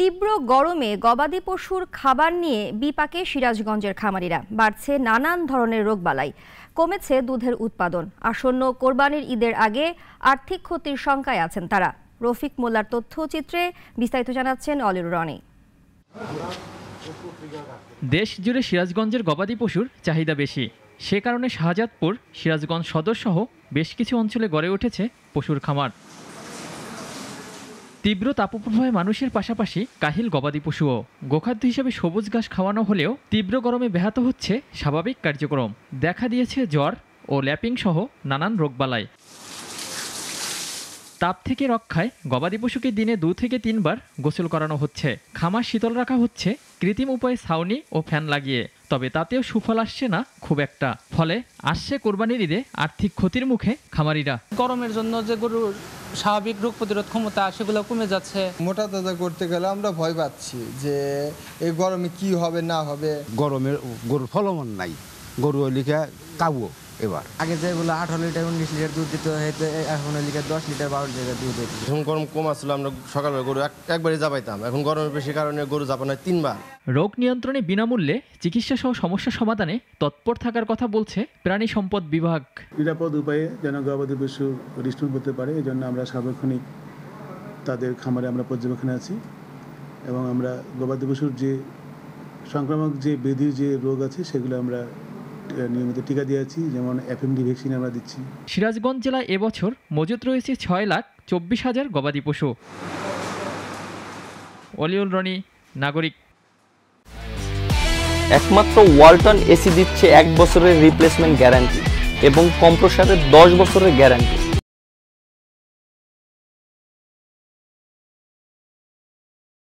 তীব্র গরমে গবাদি পশুর খাবার নিয়ে বিপাকে সিরাজগঞ্জের খামারিরা। বাড়ছে নানান ধরনের রোগবালাই, কমেছে দুধের উৎপাদন। আসন্ন কোরবানির ঈদের আগে আর্থিক ক্ষতির শঙ্কায় আছেন তারা। রফিক মোল্লার তথ্যচিত্রে বিস্তারিত জানাচ্ছেন অলির রনি। দেশ জুড়ে সিরাজগঞ্জের গবাদি পশুর চাহিদা বেশি। সে কারণে শাহজাদপুর, সিরাজগঞ্জ সদর সহ বেশ কিছু অঞ্চলে গড়ে উঠেছে পশুর খামার। তীব্র তাপপ্রবাহে মানুষের পাশাপাশি কাহিল গবাদি পশুও। গোখাদ্য হিসেবে সবুজ ঘাস খাওয়ানো হলেও তীব্র গরমে ব্যাহত হচ্ছে স্বাভাবিক কার্যক্রম। দেখা দিয়েছে জ্বর ও ল্যাপিং সহ নানান রোগবালাই। তাপ থেকে রক্ষায় গবাদি পশুকে দিনে 2 থেকে 3 বার গোসল করানো হচ্ছে। খামার শীতল রাখা হচ্ছে কৃত্রিম উপায়ে ছাউনি ও ফ্যান লাগিয়ে। তবে তাতেও সুফল আসছে না খুব একটা। ফলে আসছে কোরবানির ঈদে আর্থিক ক্ষতির মুখে খামারিরা। গরমের জন্য যে গরুর স্বাভাবিক রোগ প্রতিরোধ ক্ষমতা সেগুলো কমে যাচ্ছে। মোটা তাজা করতে গেলে আমরা ভয় পাচ্ছি যে এই গরমে কি হবে না হবে। গরমের গরুর ফলন নাই, গরু লিখে কাবো। এবার আগে যেগুলো 18 লিটার 19 লিটার দুধ দিত, এখন লিটার 10 লিটার 12 লিটার দুধ দিত। যখন গরম কম আসছিল আমরা সকালবেলা গরু একবারই জাপাইতাম, এখন গরমের বেশি কারণে গরু জাপানো হয় 3 বার। রোগ নিয়ন্ত্রণে বিনামূল্যে চিকিৎসা সহ সমস্যা সমাধানে তৎপর থাকার কথা বলছে প্রাণী সম্পদ বিভাগ। নিরাপদ উপায়ে যেন গবাদি পশু হৃষ্টপুষ্ট করতে পারে, এই জন্য আমরা সার্বক্ষণিক তাদের খামারে আমরা পর্যবেক্ষণে আছি এবং আমরা গবাদি পশুর যে সংক্রামক যে ব্যাধির যে রোগ আছে সেগুলো আমরা নিয়মিত টিকা দিয়েছি, যেমন এফএমডি ভ্যাকসিন আমরা দিচ্ছি। সিরাজগঞ্জ জেলায় এবছর মজুত রয়েছে 6,24,000 গবাদি পশু। অলিউল রনি, নাগরিক। একমাত্র ওয়ালটন এসি দিচ্ছে 1 বছরের রিপ্লেসমেন্ট গ্যারান্টি এবং কম্প্রেসারের 10 বছরের গ্যারান্টি।